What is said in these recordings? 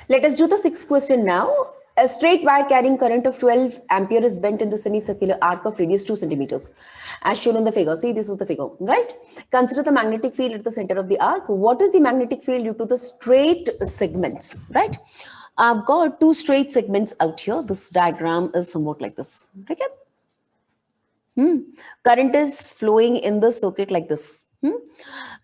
Let us do the sixth question now. A straight wire carrying current of 12 ampere is bent in the semicircular arc of radius 2 centimeters, as shown in the figure. See, this is the figure, right? Consider the magnetic field at the center of the arc. What is the magnetic field due to the straight segments, right? I've got two straight segments out here. This diagram is somewhat like this. Okay? Current is flowing in the circuit like this.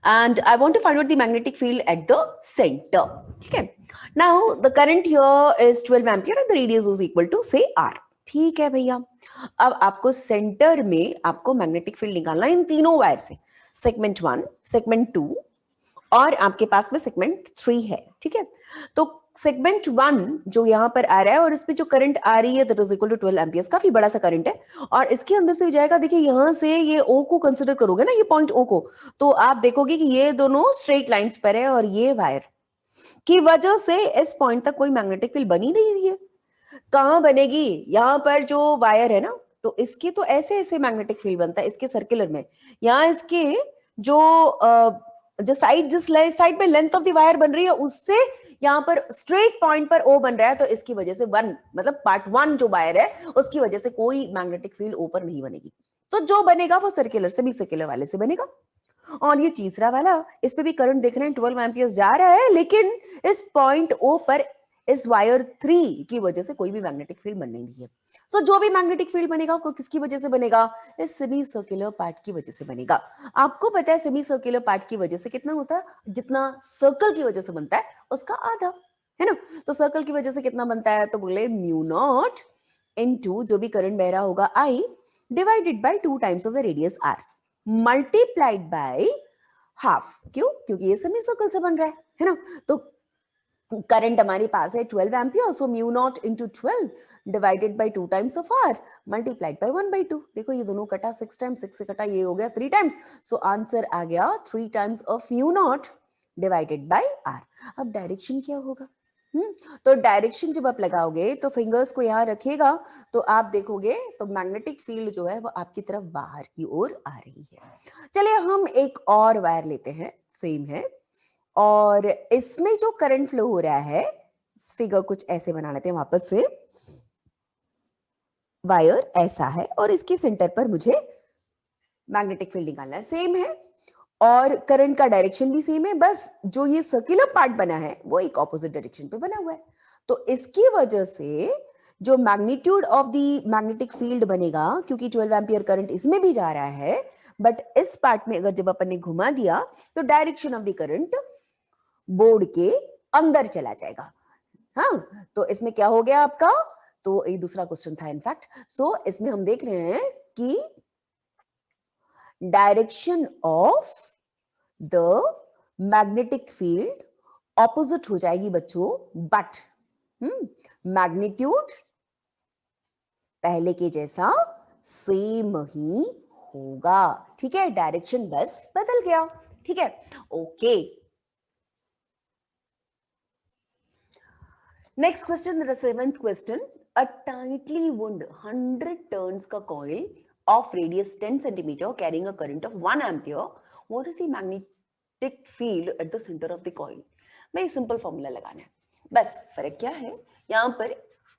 And I want to find out the magnetic field at the center. Okay. Now the current here is 12 ampere and the radius is equal to say R. ठीक है भैया. अब आपको centre में आपको magnetic field निकालना है इन तीनों वायर से. सेगमेंट 1, सेगमेंट 2 और आपके पास में सेगमेंट 3 है. ठीक है. तो सेगमेंट 1 जो यहाँ पर आ रहा है और इसमें जो करंट आ रही है that is equal to 12 amperes. काफी बड़ा सा करंट है और इसके अंदर से भी जाएगा. देखिए यहाँ से ये ओ को कंसिडर करोगे ना, ये पॉइंट ओ को, तो आप देखोगे कि ये दोनों स्ट्रेट लाइंस पर है और ये वायर की वजह से इस पॉइंट तक कोई मैग्नेटिक फील्ड बनी नहीं रही है. कहाँ बनेगी? यहाँ पर जो वायर है ना, तो इसके तो ऐसे ऐसे मैग्नेटिक फील्ड बनता है इसके सर्कुलर में. यहाँ इसके जो साइड जिस साइड पे लेंथ ऑफ द वायर बन रही है उससे यहाँ पर स्ट्रेट पॉइंट पर ओ बन रहा है, तो इसकी वजह से वन मतलब पार्ट 1 जो वायर है उसकी वजह से कोई मैग्नेटिक फील्ड ओ पर नहीं बनेगी. तो जो बनेगा वो सर्कुलर सेमी सर्कुलर वाले से बनेगा. और ये तीसरा वाला, इस पे भी करंट देख रहे हैं 12 एम्पियर जा रहा है, लेकिन इस पॉइंट ओ पर इस वायर 3 की वजह से कोई भी मैग्नेटिक फील्ड बन नहीं रही है. सो जो भी मैग्नेटिक फील्ड बनेगा वो किसकी वजह से बनेगा? इस सेमी सर्कुलर पार्ट की वजह से बनेगा. आपको पता है सेमी सर्कुलर पार्ट की वजह से कितना होता है? जितना सर्कल की वजह से बनता है उसका आधा, है ना. तो सर्कल की वजह से कितना बनता है? तो बोले म्यू नॉट इनटू जो भी करंट बह रहा होगा I divided by 2 times of the radius r multiplied by half. क्यों? क्योंकि ये सेमी सर्कल से बन रहा है ना. तो करंट हमारे पास है 12 ampere, so mu not into 12 divided by 2 times of r multiplied by 1/2. देखो ये दोनों कटा 6 टाइम्स, 6 से कटा ये हो गया 3 टाइम्स, सो आंसर आ गया 3 times of mu not divided by r. अब डायरेक्शन क्या होगा? तो डायरेक्शन जब आप लगाओगे तो फिंगर्स को यहाँ रखिएगा, तो आप देखोगे तो मैग्नेटिक फील्ड जो है वो आपकी तरफ बाहर की ओर आ रही है. चलिए हम एक और वायर लेते हैं, सेम है, और इसमें जो करंट फ्लो हो रहा है फिगर कुछ ऐसे बना लेते हैं. वापस से वायर ऐसा है और इसके सेंटर पर मुझे मैग्नेटिक फील्ड निकालना है. सेम है और करंट का डायरेक्शन भी सेम है, बस जो ये सर्कुलर पार्ट बना है वो एक ऑपोजिट डायरेक्शन पे बना हुआ है. तो इसकी वजह से जो magnitude of the magnetic field बनेगा, क्योंकि 12 एम्पियर करंट इसमें भी जा रहा है, बट इस पार्ट में अगर जब अपन ने घुमा दिया तो direction of the current board के अंदर चला जाएगा. हाँ, तो इसमें क्या हो गया आपका? तो ये दूसरा क्वेश्चन था इनफैक्ट. सो इसमें हम देख रहे हैं कि direction of the magnetic field opposite हो जाएगी बच्चों, बट मैग्नीट्यूड पहले के जैसा सेम ही होगा. ठीक है, डायरेक्शन बस बदल गया. ठीक है, okay. Next question, the seventh question. A tightly wound 100 turns का coil of radius 10 centimeter carrying a current of 1 ampere. What is the magnetic field at the center of the coil? भाई simple formula लगाना है. बस फर्क क्या है, यहाँ पर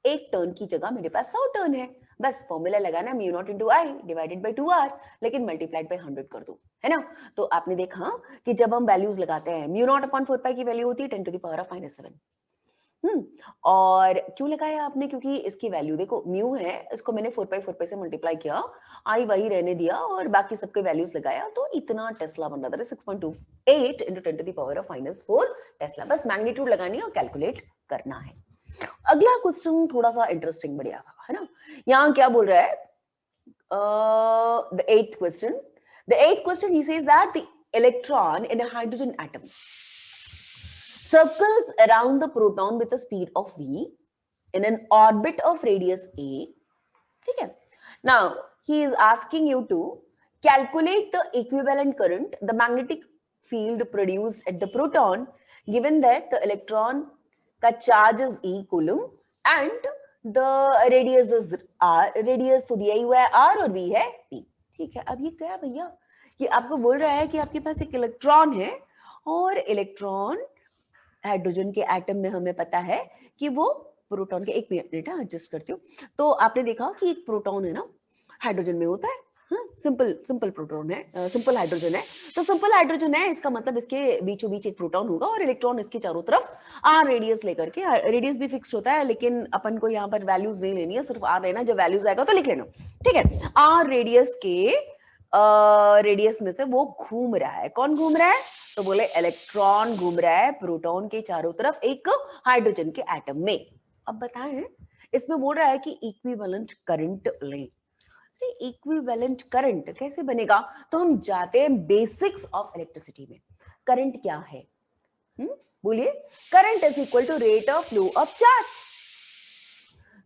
एक टर्न की जगह मेरे पास 100 टर्न है. बस फॉर्मूला लगाना है mu not into I divided by 2r, लेकिन मल्टीप्लाइड बाई 100 कर दो, है ना. तो आपने देखा कि जब हम वैल्यूज लगाते हैं म्यू नॉट अपॉन 4 की वैल्यू होती है 10 to the power of -7. और क्यों लगाया आपने? क्योंकि इसकी वैल्यू देखो म्यू है, इसको मैंने 4 से मल्टीप्लाई किया, आई वही रहने दिया और बाकी सबके वैल्यूज लगाया, तो इतना टेस्ला बन रहा था. 6.28 into 10 to the power of -4 Tesla. बस मैग्नीट्यूड लगानी है और कैलकुलेट करना है. अगला क्वेश्चन थोड़ा सा इंटरेस्टिंग बढ़िया सा है ना. यहाँ क्या बोल रहा है? The eighth question he says that the electron in a hydrogen atom circles around the proton with a speed of v in an orbit of radius a. ठीक है. Now he is asking you to calculate the equivalent current, the magnetic field produced at the proton, given that the electron का charge is e coulomb and the radius is r. radius तो दिया ही हुआ है r और v है p. ठीक है. अब ये क्या भैया? ये आपको बोल रहा है कि आपके पास एक इलेक्ट्रॉन है और इलेक्ट्रॉन हाइड्रोजन के एटम में हमें पता है कि वो प्रोटॉन के, एक मिनट एडजस्ट करती हूँ। तो आपने देखा कि एक प्रोटॉन है ना हाइड्रोजन में होता है, सिंपल सिंपल प्रोटॉन है, सिंपल हाइड्रोजन है। तो सिंपल हाइड्रोजन है, इसका मतलब इसके बीचों बीच एक प्रोटॉन होगा और इलेक्ट्रॉन इसके चारों तरफ आर रेडियस लेकर के, रेडियस भी फिक्स होता है लेकिन अपन को यहाँ पर वैल्यूज नहीं लेनी है, सिर्फ आर लेना, जब वैल्यूज आएगा तो लिख लेना, ठीक है। आर रेडियस के रेडियस में से वो घूम रहा है, कौन घूम रहा है? तो बोले इलेक्ट्रॉन घूम रहा है प्रोटॉन के चारों तरफ एक हाइड्रोजन के एटम में। अब बताएं, इसमें बोल रहा है कि इक्विवेलेंट करंट लें। इक्विवेलेंट करंट कैसे बनेगा? तो हम जाते हैं बेसिक्स ऑफ इलेक्ट्रिसिटी में। करंट क्या है? बोलिए। Current is equal to rate of flow of charge.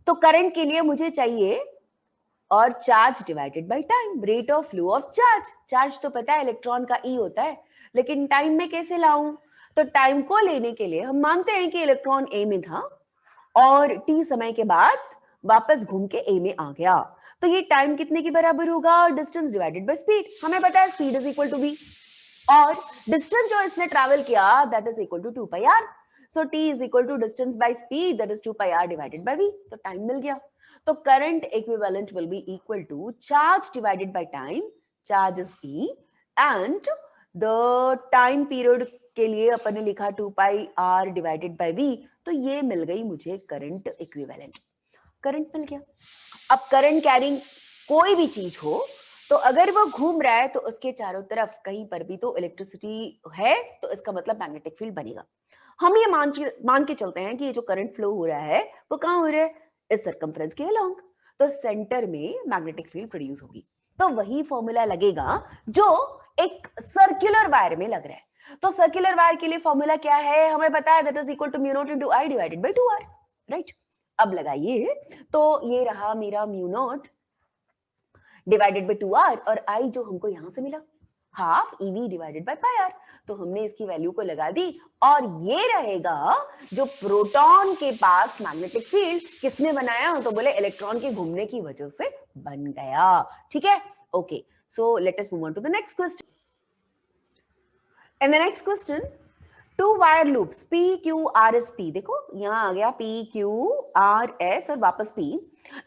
तो करंट के लिए मुझे चाहिए और charge divided by time, rate of flow of charge. Charge तो पता है इलेक्ट्रॉन का ई होता है, लेकिन टाइम में कैसे लाऊं? तो टाइम को लेने के लिए हम मानते हैं कि इलेक्ट्रॉन ए में था और टी समय के बाद वापस घूम के ए में आ गया, तो ये टाइम कितने के बराबर होगा? Distance divided by speed. हमें पता है speed is equal to v और डिस्टेंस जो इसने ट्रैवल किया that is equal to 2 pi r। So t is equal to distance by speed that is 2 pi r divided by v। तो time मिल गया। तो current equivalent will be equal to charge divided by time, charge is e and the time period के लिए अपन ने लिखा 2 pi r divided by v। तो ये मिल गई मुझे करंट इक्विवेलेंट। करंट मिल गया। अब करंट कैरिंग कोई भी चीज हो तो अगर वो घूम रहा है तो उसके चारों तरफ कहीं पर भी तो इलेक्ट्रिसिटी है, तो इसका मतलब मैग्नेटिक फील्ड बनेगा। हम ये मान के चलते हैं कि ये जो करंट फ्लो हो रहा है वो कहाँ हो रहा है? इस सर्कमफ्रेंस के अलोंग। तो सेंटर में मैग्नेटिक फील्ड प्रोड्यूस होगी। तो वही फॉर्मूला लगेगा जो एक सर्कुलर वायर में लग रहा है। तो सर्कुलर वायर के लिए फॉर्मूला क्या है? हमें पता है that is equal to mu not into I divided by 2r, right? अब लगाइए, तो ये रहा मेरा mu not divided by 2r और i जो हमको यहां से मिला half ev divided by pi r। तो हमने इसकी वैल्यू को लगा दी और ये रहेगा जो प्रोटॉन के पास मैग्नेटिक फील्ड किसने बनाया? तो बोले इलेक्ट्रॉन के घूमने की वजह से बन गया, ठीक है। Okay, so let us move on to the next question. And the next question, two wire loops P Q R S P, देखो यहां आ गया P Q R S और वापस P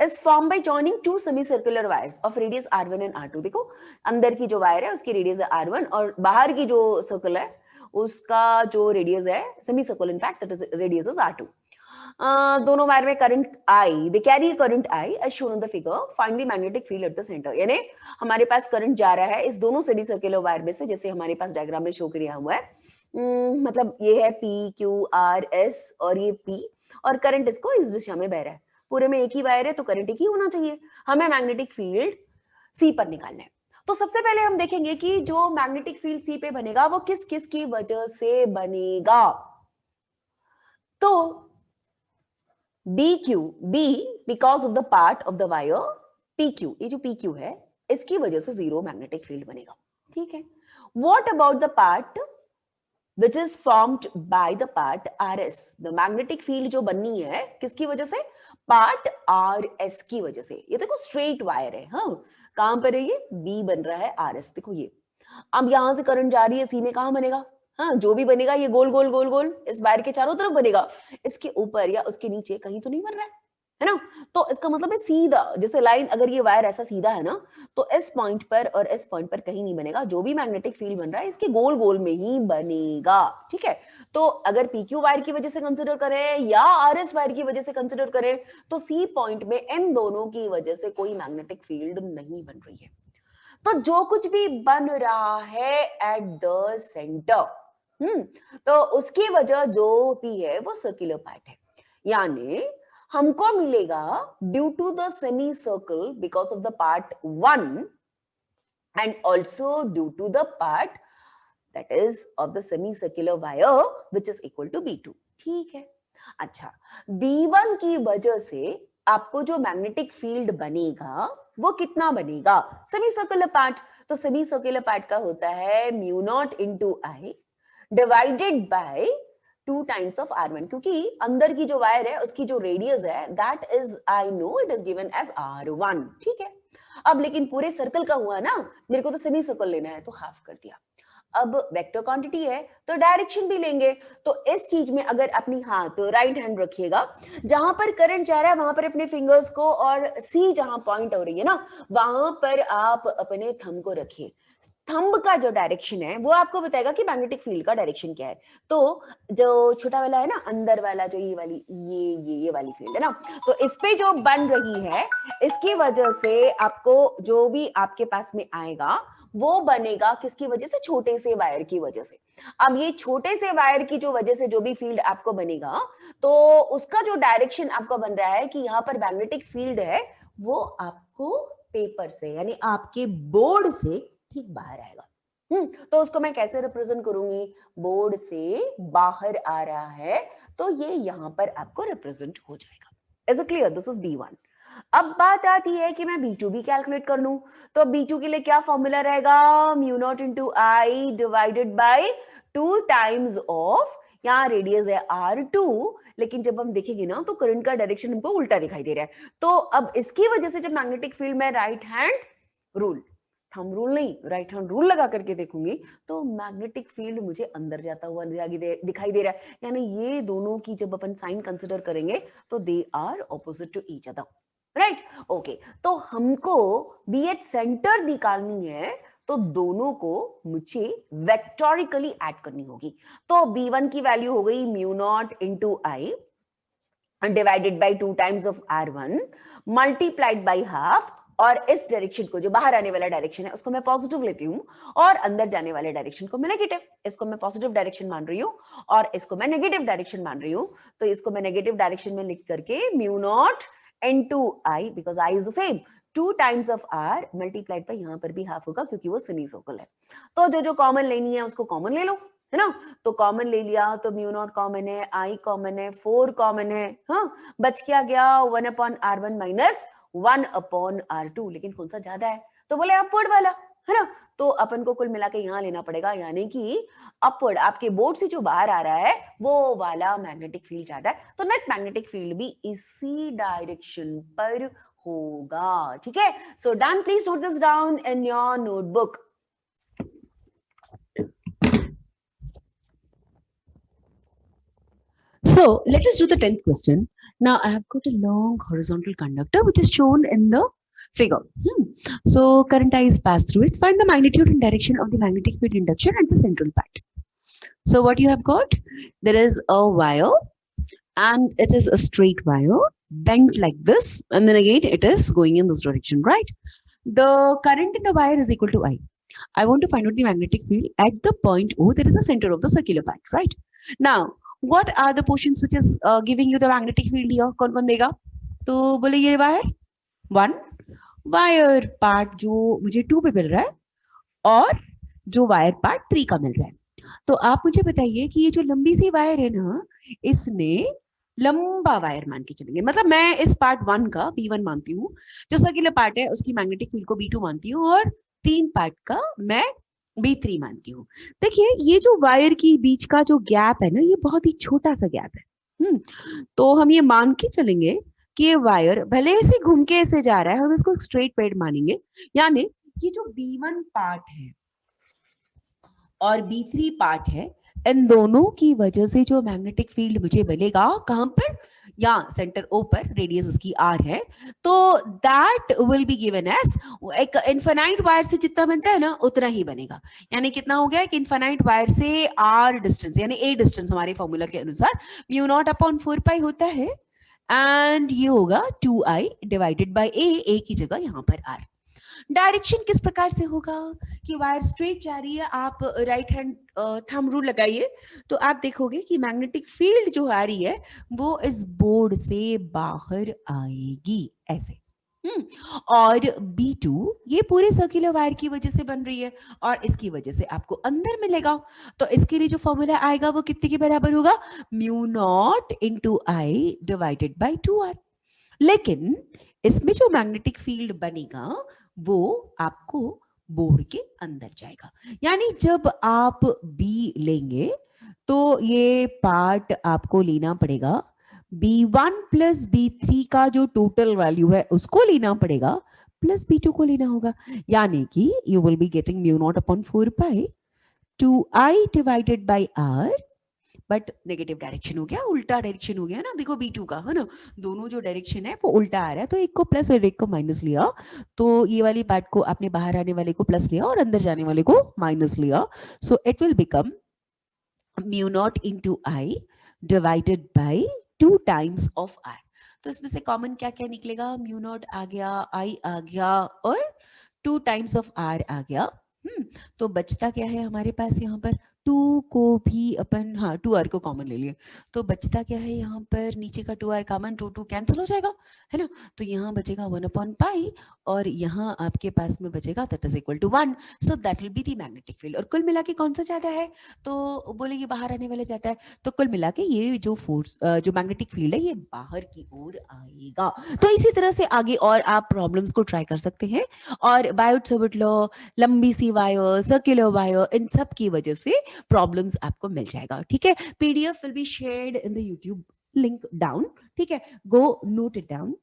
is formed by joining two semicircular wires of radius R1 and R2। देखो अंदर की जो wire है उसकी रेडियस है R1 और बाहर की जो सर्कल है उसका जो रेडियस है semi circle, in fact that is radius is R2। दोनों वायर में current I, they carry current I as shown in the figure, find the magnetic field at the center। यानी हमारे पास करंट जा रहा है इस दोनों सेमी सर्कुलर वायर में से, जैसे हमारे पास डायग्राम में शो किया हुआ है। मतलब ये है P Q R S और ये P और करंट इसको इस दिशा में बह रहा है। पूरे में एक ही वायर है तो करंट एक ही होना चाहिए। हमें मैग्नेटिक फील्ड C पर निकालना है। तो सबसे पहले हम देखेंगे कि जो मैग्नेटिक फील्ड C पे बनेगा वो किस किस की वजह से बनेगा। तो B because of the part of the wire PQ, ये जो PQ है इसकी वजह से जीरो मैग्नेटिक फील्ड बनेगा, ठीक है। What about the part which is formed by the part RS, the magnetic field जो बननी है किसकी वजह से? पार्ट RS की वजह से। ये देखो स्ट्रेट वायर है, हाँ कहां पर है ये? B बन रहा है RS, देखो ये। अब यहां से करंट जा रही है C में, कहां बनेगा? हाँ जो भी बनेगा ये गोल गोल गोल गोल इस वायर के चारों तरफ बनेगा, इसके ऊपर या उसके नीचे कहीं तो नहीं बन रहा है ना। तो इसका मतलब है सीधा, जैसे लाइन अगर ये वायर ऐसा सीधा है ना तो इस पॉइंट पर और इस पॉइंट पर कहीं नहीं बनेगा, जो भी मैग्नेटिक फील्ड बन रहा है इसके गोल गोल में ही बनेगा, ठीक है। तो अगर PQ वायर की वजह से कंसिडर करें या RS वायर की वजह से कंसिडर करें तो C पॉइंट में इन दोनों की वजह से कोई मैग्नेटिक फील्ड नहीं बन रही है। तो जो कुछ भी बन रहा है एट द सेंटर, तो उसकी वजह जो भी है वो सर्कुलर पार्ट है, यानी हमको मिलेगा due to the semi circle because of the part 1 and also due to the part that is of the semi circular wire which is equal to B2, ठीक है। अच्छा, B1 की वजह से आपको जो मैग्नेटिक फील्ड बनेगा वो कितना बनेगा? Semi circular part. तो सेमी सर्कुलर पार्ट का होता है mu not into I divided by 2 times of R1, क्योंकि अंदर की जो वायर है उसकी जो रेडियस है that is I know it is given as R1, ठीक है। अब लेकिन पूरे सर्कल का हुआ ना, मेरे को तो सेमी सर्कल लेना है तो हाफ कर दिया। अब वेक्टर क्वांटिटी है तो डायरेक्शन भी लेंगे। तो इस चीज में अगर अपनी हाथ राइट हैंड रखिएगा, जहां पर करंट जा रहा है वहां पर अपने फिंगर्स को, और सी जहां पॉइंट हो रही है ना वहां पर आप अपने थंब को रखिए। थंब का जो डायरेक्शन है वो आपको बताएगा कि मैग्नेटिक फील्ड का डायरेक्शन क्या है। तो जो छोटा वाला है ना, अंदर वाला जो ये वाली ये वाली फील्ड है ना, तो इस पे जो बन रही है, इसकी वजह से आपको जो भी आपके पास में आएगा वो बनेगा किसकी वजह से? छोटे से वायर की वजह से। अब ये छोटे से वायर की जो वजह से जो भी फील्ड आपको बनेगा, तो उसका जो डायरेक्शन आपको बन रहा है कि यहाँ पर मैग्नेटिक फील्ड है, वो आपको पेपर से यानी आपके बोर्ड से ठीक बाहर आएगा। तो उसको मैं कैसे रिप्रेजेंट करूंगी? बोर्ड से बाहर आ रहा है तो ये यहां पर आपको रिप्रेजेंट हो जाएगा। Is it clear? This is B1। अब बात आती है कि मैं B2 भी कैलकुलेट कर लूं, तो B2 के लिए क्या फॉर्मूला रहेगा? Mu not into I divided by 2 times of, यहाँ रेडियस है R2, लेकिन जब हम देखेंगे ना तो करंट का डायरेक्शन हमको उल्टा दिखाई दे रहा है। तो अब इसकी वजह से जब मैग्नेटिक फील्ड में right hand rule, thumb rule नहीं, राइट हैंड रूल लगा करके देखूंगी तो मैग्नेटिक फील्ड मुझे अंदर जाता हुआ दिखाई दे रहा है। यानी ये दोनों की जब अपन साइन कंसिडर करेंगे तो they are opposite to each other, right? Okay, तो हमको बी एट सेंटर निकालनी है तो दोनों को मुझे वेक्टोरिकली ऐड करनी होगी। तो B1 की वैल्यू हो गई mu not into I divided by 2 times of R1 multiplied by half, और इस डायरेक्शन को जो बाहर आने वाला डायरेक्शन है उसको मैं पॉजिटिव लेती हूँ, और अंदर जाने वाले डायरेक्शन को मैं नेगेटिव, इसको मैं पॉजिटिव डायरेक्शन मान रही हूँ और इसको मैं नेगेटिव डायरेक्शन मान रही हूँ। तो इसको मैं नेगेटिव डायरेक्शन में लिख करके mu not into I, because I is the same, 2 times of R multiplied by, यहां पर भी हाफ होगा क्योंकि वो सेमी सर्कल है। तो जो जो कॉमन लेनी है उसको कॉमन ले लो, है ना? तो कॉमन ले लिया तो म्यू नॉट कॉमन है, आई कॉमन है, 4 कॉमन है, हाँ, बच क्या गया 1 upon R1 minus 1 upon R2। लेकिन कौन सा ज्यादा है? तो बोले अपवर्ड वाला, है ना? तो अपन को कुल मिला के यहाँ लेना पड़ेगा, यानी कि अपवर्ड आपके बोर्ड से जो बाहर आ रहा है वो वाला मैग्नेटिक फील्ड ज्यादा है, तो नेट मैग्नेटिक फील्ड भी इसी डायरेक्शन पर होगा। ठीक है? So done, please note this down in your notebook. So let us do the 10th question. Now I have got a long horizontal conductor which is shown in the figure. So current I is passed through it. Find the magnitude and direction of the magnetic field induction at the central part. So what you have got? There is a wire and it is a straight wire bent like this, and then again it is going in this direction, right? The current in the wire is equal to I. I want to find out the magnetic field at the point O that is the center of the circular part, right? Now what are the portions which is giving you the magnetic field here? कौन कौन देगा? तो बोले ये wire 1, wire part जो मुझे 2 पे मिल रहा है, और जो वायर पार्ट 3 का मिल रहा है। तो आप मुझे बताइए कि ये जो लंबी सी वायर है ना, इसने लंबा वायर मान के चलेंगे, मतलब मैं इस पार्ट 1 का B1 मानती हूँ, जो सर्कुलर पार्ट है उसकी मैग्नेटिक फील्ड को B2 मानती हूँ, और 3 पार्ट का मैं B3 मानती हूँ। देखिए ये जो वायर की बीच का जो गैप है ना, ये बहुत ही छोटा सा गैप है। तो हम ये मान के चलेंगे कि ये वायर भले से घूम के ऐसे जा रहा है, हम इसको स्ट्रेट पेड मानेंगे। यानी ये जो B1 पार्ट है और B3 पार्ट है, इन दोनों की वजह से जो मैग्नेटिक फील्ड मुझे मिलेगा, कहां पर? यहाँ सेंटर O पर, रेडियस उसकी R है, तो that will be given as, एक इनफाइनाइट वायर से जितना बनता है ना उतना ही बनेगा। यानी कितना हो गया कि इनफाइनाइट वायर से R डिस्टेंस यानी A डिस्टेंस हमारे फॉर्मूला के अनुसार म्यू नॉट अपॉन 4 पाई होता है, एंड ये होगा 2I डिवाइडेड बाय A की जगह यहाँ पर R। डायरेक्शन किस प्रकार से होगा कि वायर स्ट्रेट जा रही है, आप राइट हैंड थंब रूल लगाइए तो आप देखोगे कि मैग्नेटिक फील्ड जो आ रही है वो इस बोर्ड से बाहर आएगी ऐसे। और B2 ये पूरे सर्कुलर वायर की वजह से बन रही है और इसकी वजह से आपको अंदर मिलेगा। तो इसके लिए जो फॉर्मूला आएगा वो कितने के बराबर होगा? Mu not into I divided by 2R। लेकिन इसमें जो मैग्नेटिक फील्ड बनेगा वो आपको बोर्ड के अंदर जाएगा। यानी जब आप B लेंगे तो ये पार्ट आपको लेना पड़ेगा, B1 प्लस B3 का जो टोटल वैल्यू है उसको लेना पड़ेगा, प्लस B2 को लेना होगा। यानी कि you will be getting mu naught upon 4 pi 2i divided by r, but negative direction हो गया, उल्टा डायरेक्शन हो गया ना, देखो b2 का है ना, दोनों जो डायरेक्शन है वो उल्टा आ रहा है, तो एक को प्लस और एक को माइनस लिया, तो ये वाली पार्ट को आपने बाहर आने वाले को प्लस लिया और अंदर जाने वाले को माइनस लिया, so it will become mu not into I divided by 2 times of r. तो इसमें से कॉमन क्या क्या निकलेगा, म्यू नॉट आ गया, आई आ गया और 2 टाइम्स ऑफ आर आ गया। तो बचता क्या है हमारे पास यहाँ पर, 2 को भी अपन, हाँ 2r को कॉमन ले लिए, तो बचता क्या है यहाँ पर, नीचे का 2r कॉमन, 2 कैंसिल हो जाएगा, है ना, तो यहाँ बचेगा 1/पाई और यहाँ आपके पास में बचेगा that is equal to 1, so that will be the magnetic field. और कुल मिला के कौन सा ज्यादा है, तो बोले ये बाहर आने वाला जाता है, तो कुल मिला के ये जो फोर्स, जो मैग्नेटिक फील्ड है ये बाहर की ओर आएगा। तो इसी तरह से आगे और आप प्रॉब्लम्स को ट्राई कर सकते हैं, और बायोट-सावर्ट लॉ, लंबी सी वायर, सर्कुलर वायर, इन सब की वजह से प्रॉब्लम्स आपको मिल जाएगा, ठीक है। PDF will be shared in the YouTube link down, ठीक है, go note it down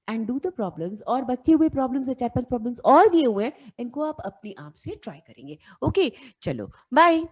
and do the problems, और बचे हुए प्रॉब्लम्स है 4-5 प्रॉब्लम्स और दिए हुए हैं, इनको आप अपने आप से ट्राई करेंगे। ओके, चलो बाय।